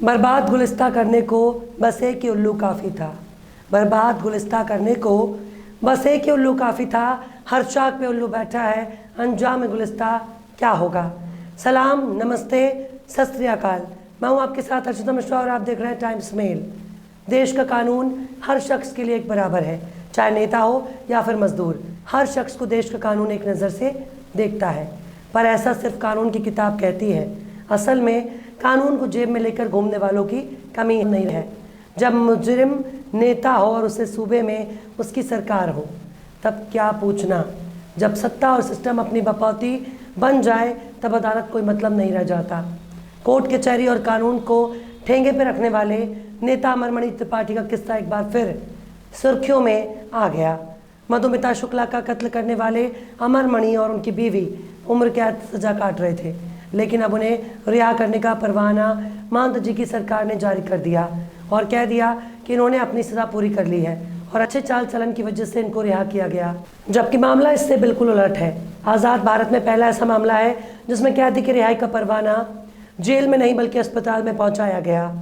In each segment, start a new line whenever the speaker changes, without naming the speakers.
बर्बाद गुलिस्ता करने को बस एक ही उल्लू काफ़ी था। बर्बाद गुलिस्ता करने को बस एक ही उल्लू काफ़ी था। हर चाक पे उल्लू बैठा है, अंजाम गुलिस्ता क्या होगा। सलाम, नमस्ते, सत श्री अकाल। मैं हूँ आपके साथ अर्चिता मिश्रा और आप देख रहे हैं टाइम्स मेल। देश का कानून हर शख्स के लिए एक बराबर है, चाहे नेता हो या फिर मजदूर। हर शख्स को देश का कानून एक नज़र से देखता है, पर ऐसा सिर्फ कानून की किताब कहती है। असल में कानून को जेब में लेकर घूमने वालों की कमी नहीं है। जब मुजरिम नेता हो और उसे सूबे में उसकी सरकार हो, तब क्या पूछना। जब सत्ता और सिस्टम अपनी बपौती बन जाए, तब अदालत कोई मतलब नहीं रह जाता। कोर्ट कचहरी और कानून को ठेंगे पे रखने वाले नेता अमरमणि त्रिपाठी का किस्सा एक बार फिर सुर्खियों में आ गया। मधुमिता शुक्ला का कत्ल करने वाले अमरमणि और उनकी बीवी उम्र कैद सजा काट रहे थे, लेकिन अब उन्हें रिहा करने का परवाना महंत जी की सरकार ने जारी कर दिया और कह दिया कि इन्होंने अपनी सज़ा पूरी कर ली है और अच्छे चाल चलन की वजह से इनको रिहा किया गया। जबकि मामला इससे बिल्कुल उलट है। आज़ाद भारत में पहला ऐसा मामला है जिसमें कैदी की रिहाई का परवाना जेल में नहीं बल्कि अस्पताल में पहुंचाया गया।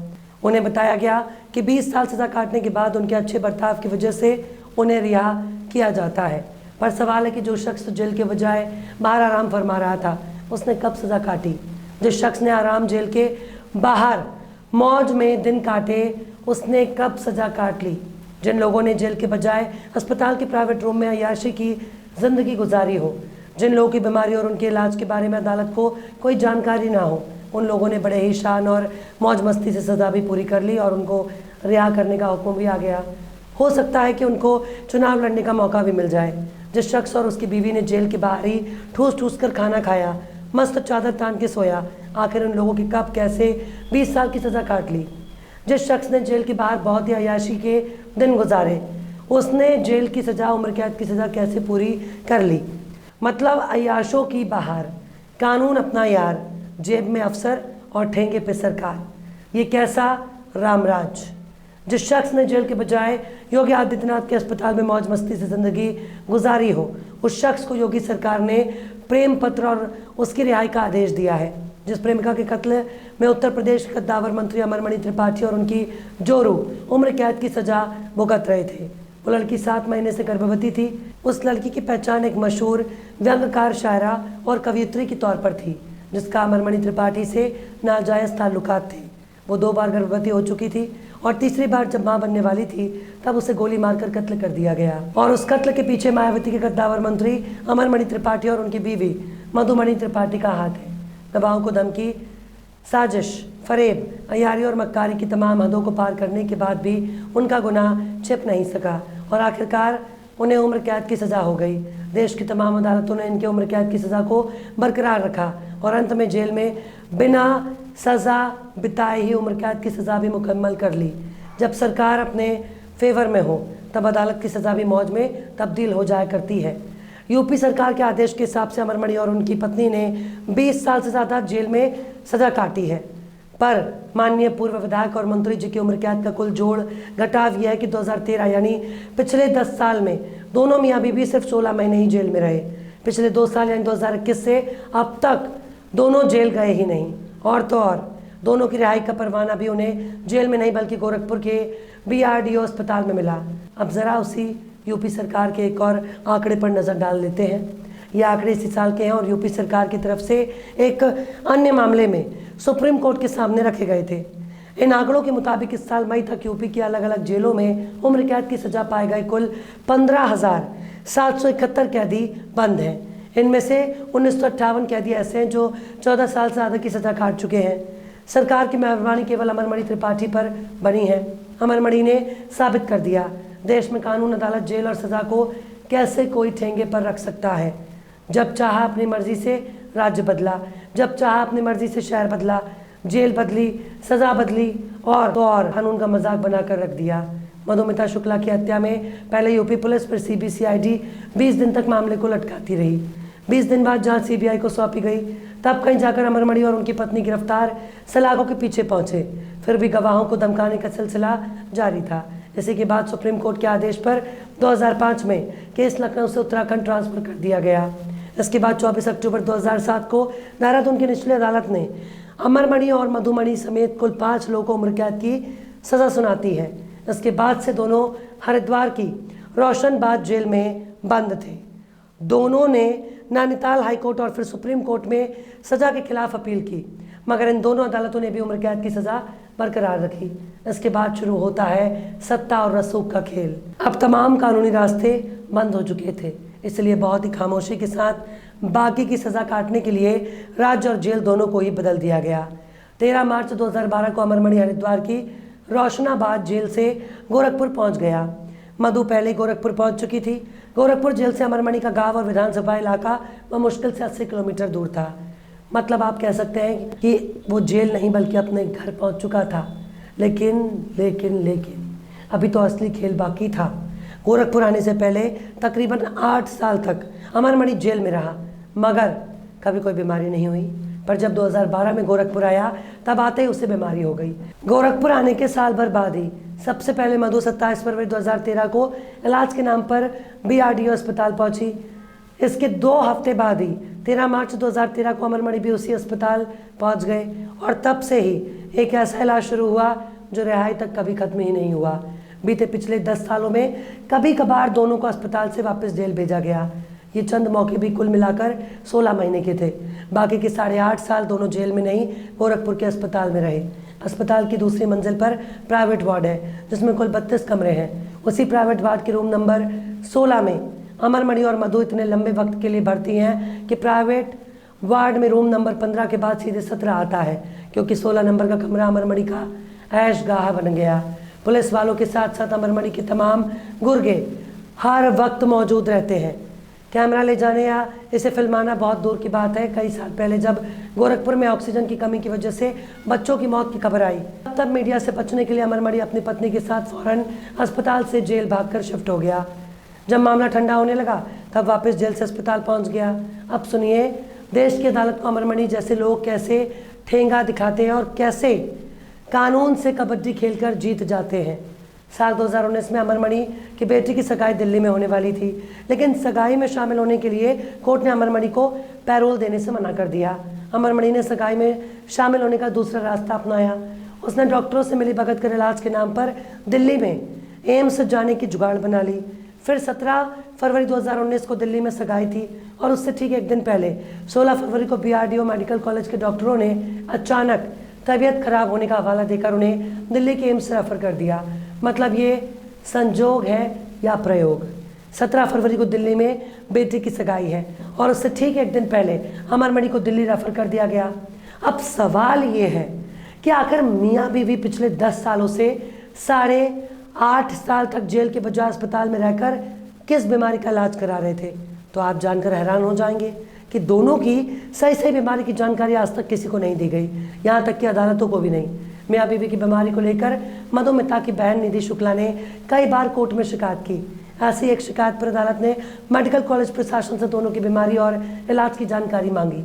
उन्हें बताया गया कि 20 साल सज़ा काटने के बाद उनके अच्छे बर्ताव की वजह से उन्हें रिहा किया जाता है। पर सवाल है कि जो शख्स जेल के बजाय बाहर आराम फरमा रहा था, उसने कब सज़ा काटी। जिस शख्स ने आराम जेल के बाहर मौज में दिन काटे, उसने कब सज़ा काट ली। जिन लोगों ने जेल के बजाय अस्पताल के प्राइवेट रूम में अय्याशी की ज़िंदगी गुजारी हो, जिन लोगों की बीमारी और उनके इलाज के बारे में अदालत को कोई जानकारी ना हो, उन लोगों ने बड़े ही शान और मौज मस्ती से सज़ा भी पूरी कर ली और उनको रिहा करने का हुक्म भी आ गया। हो सकता है कि उनको चुनाव लड़ने का मौका भी मिल जाए। जिस शख्स और उसकी बीवी ने जेल के बाहर ही ठूस ठूस कर खाना खाया, मस्त चादर तान के सोया, आखिर उन लोगों की कब कैसे 20 साल की सज़ा काट ली। जिस शख्स ने जेल के बाहर बहुत ही अय्याशी के दिन गुजारे, उसने जेल की सज़ा, उम्र कैद की सज़ा कैसे पूरी कर ली। मतलब अय्याशों की बाहर, कानून अपना यार, जेब में अफसर और ठेंगे पे सरकार। ये कैसा रामराज। जिस शख्स ने जेल के बजाय योगी आदित्यनाथ के अस्पताल में मौज मस्ती से ज़िंदगी गुजारी हो, उस शख्स को योगी सरकार ने प्रेम पत्र और उसकी रिहाई का आदेश दिया है। जिस प्रेमिका के कत्ल में उत्तर प्रदेश के कद्दावर मंत्री अमरमणि त्रिपाठी और उनकी जोरू उम्र कैद की सज़ा भुगत रहे थे। वो लड़की 7 महीने से गर्भवती थी। उस लड़की की पहचान एक मशहूर व्यंग्यकार, शायरा और कवियत्री के तौर पर थी, जिसका अमरमणि त्रिपाठी से नाजायज़ ताल्लुकात थे। वो 2 बार गर्भवती हो चुकी थी और तीसरी बार जब मां बनने वाली थी, तब उसे गोली मारकर कत्ल कर दिया गया। और उस कत्ल के पीछे मायावती के कद्दावर मंत्री अमरमणि त्रिपाठी और उनकी बीवी मधुमणि त्रिपाठी का हाथ है। दबाव को धमकी, साजिश, फरेब, अय्यारी और मक्कारी की तमाम हदों को पार करने के बाद भी उनका गुनाह छिप नहीं सका और आखिरकार उन्हें उम्र कैद की सज़ा हो गई। देश की तमाम अदालतों ने इनके उम्र कैद की सज़ा को बरकरार रखा और अंत में जेल में बिना सज़ा बिताए ही उम्र कैद की सज़ा भी मुकम्मल कर ली। जब सरकार अपने फेवर में हो, तब अदालत की सज़ा भी मौज में तब्दील हो जाया करती है। यूपी सरकार के आदेश के हिसाब से अमरमणि और उनकी पत्नी ने 20 साल से ज़्यादा जेल में सज़ा काटी है, पर माननीय पूर्व विधायक और मंत्री जी की उम्र कैद का कुल जोड़ घटाव यह है कि 2013 यानी पिछले 10 साल में दोनों मियाँ बीवी सिर्फ 16 महीने ही जेल में रहे। पिछले 2 साल यानी 2021 से अब तक दोनों जेल गए ही नहीं। और तो और दोनों की रिहाई का परवाना भी उन्हें जेल में नहीं बल्कि गोरखपुर के BRDO अस्पताल में मिला। अब ज़रा उसी यूपी सरकार के एक और आंकड़े पर नज़र डाल लेते हैं। ये आंकड़े इसी साल के हैं और यूपी सरकार की तरफ से एक अन्य मामले में सुप्रीम कोर्ट के सामने रखे गए थे। इन आंकड़ों के मुताबिक इस साल मई तक यूपी की अलग अलग जेलों में उम्र कैद की सज़ा पाए गए कुल 15,771 कैदी बंद हैं। इनमें से 1958 कैदी ऐसे हैं जो 14 साल से ज़्यादा की सज़ा काट चुके हैं। सरकार की मेहरबानी केवल अमरमणि त्रिपाठी पर बनी है। अमरमणि ने साबित कर दिया, देश में कानून, अदालत, जेल और सज़ा को कैसे कोई ठेंगे पर रख सकता है। जब चाहा अपनी मर्जी से राज्य बदला, जब चाहा अपनी मर्जी से शहर बदला, जेल बदली, सज़ा बदली और तो और कानून का मजाक बनाकर रख दिया। मधुमिता शुक्ला की हत्या में पहले यूपी पुलिस फिर CBCID 20 दिन तक मामले को लटकाती रही। 20 दिन बाद जांच CBI को सौंपी गई, तब कहीं जाकर अमरमणि और उनकी पत्नी गिरफ्तार सलाखों के पीछे पहुंचे। फिर भी गवाहों को धमकाने का सिलसिला जारी था। इसी के बाद सुप्रीम कोर्ट के आदेश पर 2005 में केस लखनऊ से उत्तराखंड ट्रांसफर कर दिया गया। इसके बाद 24 अक्टूबर 2007 को देहरादून की निचली अदालत ने अमरमणि और मधुमणि समेत कुल 5 लोगों को उम्र कैद की सज़ा सुनाती है। इसके बाद से दोनों हरिद्वार की रोशनबाद जेल में बंद थे। दोनों ने नैनीताल हाई कोर्ट और फिर सुप्रीम कोर्ट में सज़ा के खिलाफ अपील की, मगर इन दोनों अदालतों ने भी उम्र कैद की सज़ा बरकरार रखी। इसके बाद शुरू होता है सत्ता और रसूख का खेल। अब तमाम कानूनी रास्ते बंद हो चुके थे, इसलिए बहुत ही खामोशी के साथ बाकी की सज़ा काटने के लिए राज्य और जेल दोनों को ही बदल दिया गया। 13 मार्च 2012 को अमरमणि हरिद्वार की रोशनाबाद जेल से गोरखपुर पहुंच गया। मधु पहले गोरखपुर पहुंच चुकी थी। गोरखपुर जेल से अमरमणि का गांव और विधानसभा इलाका वह मुश्किल से 80 किलोमीटर दूर था। मतलब आप कह सकते हैं कि वो जेल नहीं बल्कि अपने घर पहुंच चुका था। लेकिन अभी तो असली खेल बाकी था। गोरखपुर आने से पहले तकरीबन 8 साल तक अमरमणि जेल में रहा, मगर कभी कोई बीमारी नहीं हुई। पर जब 2012 में गोरखपुर आया तब आते ही उसे बीमारी हो गई। गोरखपुर आने के साल भर बाद ही सबसे पहले मधु 27 फरवरी 2013 को इलाज के नाम पर BRDO अस्पताल पहुंची। इसके 2 हफ्ते बाद ही 13 मार्च 2013 को अमरमणि भी उसी अस्पताल पहुंच गए और तब से ही एक ऐसा इलाज शुरू हुआ जो रिहाई तक कभी खत्म ही नहीं हुआ। बीते पिछले 10 सालों में कभी कभार दोनों को अस्पताल से वापस जेल भेजा गया। ये चंद मौके भी कुल मिलाकर 16 महीने के थे। बाकी के 8.5 साल दोनों जेल में नहीं गोरखपुर के अस्पताल में रहे। अस्पताल की दूसरी मंजिल पर प्राइवेट वार्ड है जिसमें कुल 32 कमरे हैं। उसी प्राइवेट वार्ड के रूम नंबर 16 में अमरमणि और मधु इतने लंबे वक्त के लिए भर्ती हैं कि प्राइवेट वार्ड में रूम नंबर 15 के बाद सीधे 17 आता है, क्योंकि 16 नंबर का कमरा अमरमणि का ऐशगाह बन गया। पुलिस वालों के साथ साथ अमरमणि के तमाम गुर्गे हर वक्त मौजूद रहते हैं। कैमरा ले जाने या इसे फिल्माना बहुत दूर की बात है। कई साल पहले जब गोरखपुर में ऑक्सीजन की कमी की वजह से बच्चों की मौत की खबर आई, तब मीडिया से बचने के लिए अमरमणि अपनी पत्नी के साथ फौरन अस्पताल से जेल भागकर शिफ्ट हो गया। जब मामला ठंडा होने लगा तब वापस जेल से अस्पताल पहुंच गया। अब सुनिए देश की अदालत को अमरमणि जैसे लोग कैसे ठेंगा दिखाते हैं और कैसे कानून से कबड्डी खेलकर जीत जाते हैं। साल 2019 में अमरमणि की बेटी की सगाई दिल्ली में होने वाली थी, लेकिन सगाई में शामिल होने के लिए कोर्ट ने अमरमणि को पैरोल देने से मना कर दिया। अमरमणि ने सगाई में शामिल होने का दूसरा रास्ता अपनाया। उसने डॉक्टरों से मिली भगत कर इलाज के नाम पर दिल्ली में एम्स जाने की जुगाड़ बना ली। फिर 17 फरवरी 2019 को दिल्ली में सगाई थी और उससे ठीक एक दिन पहले 16 फरवरी को BRDO मेडिकल कॉलेज के डॉक्टरों ने अचानक तबीयत खराब होने का हवाला देकर उन्हें दिल्ली के एम्स रेफर कर दिया। मतलब ये संजोग है या प्रयोग। 17 फरवरी को दिल्ली में बेटी की सगाई है और उससे ठीक एक दिन पहले अमरमणि को दिल्ली रेफर कर दिया गया। अब सवाल ये है कि आखिर मियाँ बीवी पिछले 10 सालों से 8.5 साल तक जेल के बजाय अस्पताल में रहकर किस बीमारी का इलाज करा रहे थे। तो आप जानकर हैरान हो जाएंगे कि दोनों की सही बीमारी की जानकारी आज तक किसी को नहीं दी गई, यहाँ तक कि अदालतों को भी नहीं। मियाँ बीवी की बीमारी को लेकर मधुमिता की बहन निधि शुक्ला ने कई बार कोर्ट में शिकायत की। ऐसी एक शिकायत पर अदालत ने मेडिकल कॉलेज प्रशासन से दोनों की बीमारी और इलाज की जानकारी मांगी,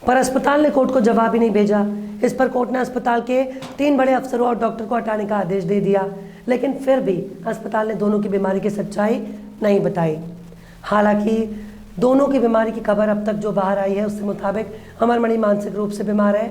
पर अस्पताल ने कोर्ट को जवाब ही नहीं भेजा। इस पर कोर्ट ने अस्पताल के 3 बड़े अफसरों और डॉक्टर को हटाने का आदेश दे दिया, लेकिन फिर भी अस्पताल ने दोनों की बीमारी की सच्चाई नहीं बताई। हालांकि दोनों की बीमारी की खबर अब तक जो बाहर आई है उसके मुताबिक अमरमणि मानसिक रूप से बीमार है।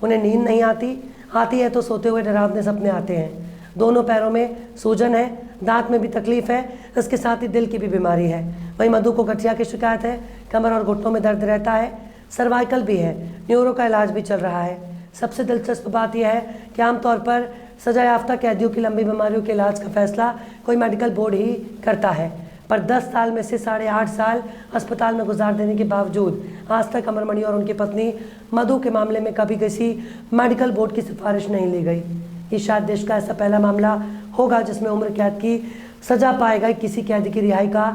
उन्हें नींद नहीं आती है तो सोते हुए डरावने सपने आते हैं। दोनों पैरों में सूजन है, दांत में भी तकलीफ है, इसके साथ ही दिल की भी बीमारी है। वहीं मधु को गठिया की शिकायत है, कमर और घुटनों में दर्द रहता है, सर्वाइकल भी है, न्यूरो का इलाज भी चल रहा है। सबसे दिलचस्प बात यह है कि आमतौर पर सजा याफ्ता कैदियों की लंबी बीमारियों के इलाज का फैसला कोई मेडिकल बोर्ड ही करता है, पर 10 साल में से 8.5 साल अस्पताल में गुजार देने के बावजूद आज तक अमरमणि और उनकी पत्नी मधु के मामले में कभी किसी मेडिकल बोर्ड की सिफारिश नहीं ली गई। ये शायद देश का ऐसा पहला मामला होगा जिसमें उम्र कैद की सजा पाए गए किसी कैदी की रिहाई का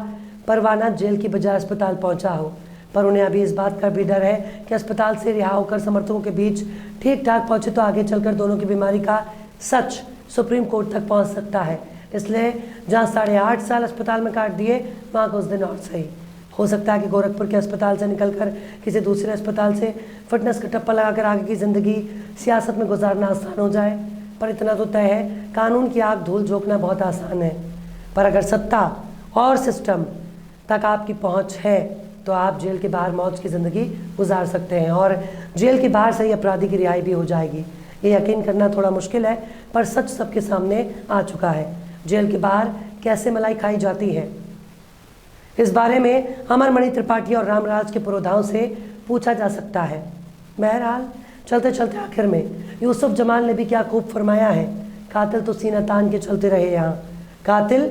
परवाना जेल की बजाय अस्पताल पहुंचा हो। पर उन्हें अभी इस बात का भी डर है कि अस्पताल से रिहा होकर समर्थकों के बीच ठीक ठाक पहुंचे तो आगे चलकर दोनों की बीमारी का सच सुप्रीम कोर्ट तक पहुंच सकता है। इसलिए जहां 8.5 साल अस्पताल में काट दिए वहाँ कुछ दिन और सही। हो सकता है कि गोरखपुर के अस्पताल से निकलकर किसी दूसरे अस्पताल से फिटनेस का टप्पा लगाकर आगे की ज़िंदगी सियासत में गुजारना आसान हो जाए। पर इतना तो तय है, कानून की आग धूल झोंकना बहुत आसान है, पर अगर सत्ता और सिस्टम तक आपकी पहुंच है तो आप जेल के बाहर मौज की ज़िंदगी गुजार सकते हैं और जेल के बाहर से ही अपराधी की रिहाई भी हो जाएगी। ये यकीन करना थोड़ा मुश्किल है, पर सच सबके सामने आ चुका है। जेल के बाहर कैसे मलाई खाई जाती है, इस बारे में अमरमणि त्रिपाठी और रामराज के पुरोधाओं से पूछा जा सकता है। बहरहाल चलते चलते आखिर में यूसुफ जमाल ने भी क्या खूब फरमाया है, कातिल तो सीना तान के चलते रहे यहाँ, कातिल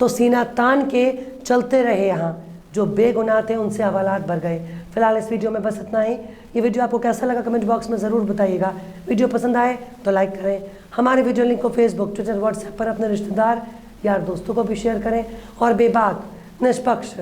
तो सीना तान के चलते रहे यहाँ, जो बेगुनाह थे उनसे हवालात भर गए। फिलहाल इस वीडियो में बस इतना ही। ये वीडियो आपको कैसा लगा कमेंट बॉक्स में ज़रूर बताइएगा। वीडियो पसंद आए तो लाइक करें। हमारे वीडियो लिंक को फेसबुक, ट्विटर, व्हाट्सएप पर अपने रिश्तेदार यार दोस्तों को भी शेयर करें और बेबाक, निष्पक्ष,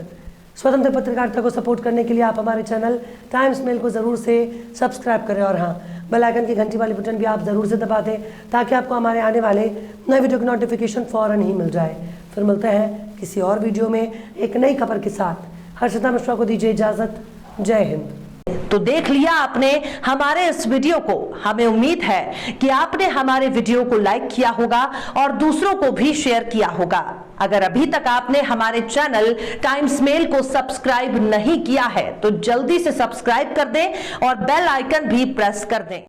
स्वतंत्र पत्रकारिता को सपोर्ट करने के लिए आप हमारे चैनल टाइम्स मेल को ज़रूर से सब्सक्राइब करें और हाँ, बेल आइकन की घंटी वाली बटन भी आप ज़रूर से दबा दें ताकि आपको हमारे आने वाले नए वीडियो की नोटिफिकेशन फ़ौरन ही मिल जाए। फिर मिलते हैं किसी और वीडियो में एक नई खबर के साथ। हर्षिता मिश्रा को दीजिए इजाज़त। जय हिंद।
तो देख लिया आपने हमारे इस वीडियो को। हमें उम्मीद है कि आपने हमारे वीडियो को लाइक किया होगा और दूसरों को भी शेयर किया होगा। अगर अभी तक आपने हमारे चैनल टाइम्स मेल को सब्सक्राइब नहीं किया है तो जल्दी से सब्सक्राइब कर दें और बेल आइकन भी प्रेस कर दें।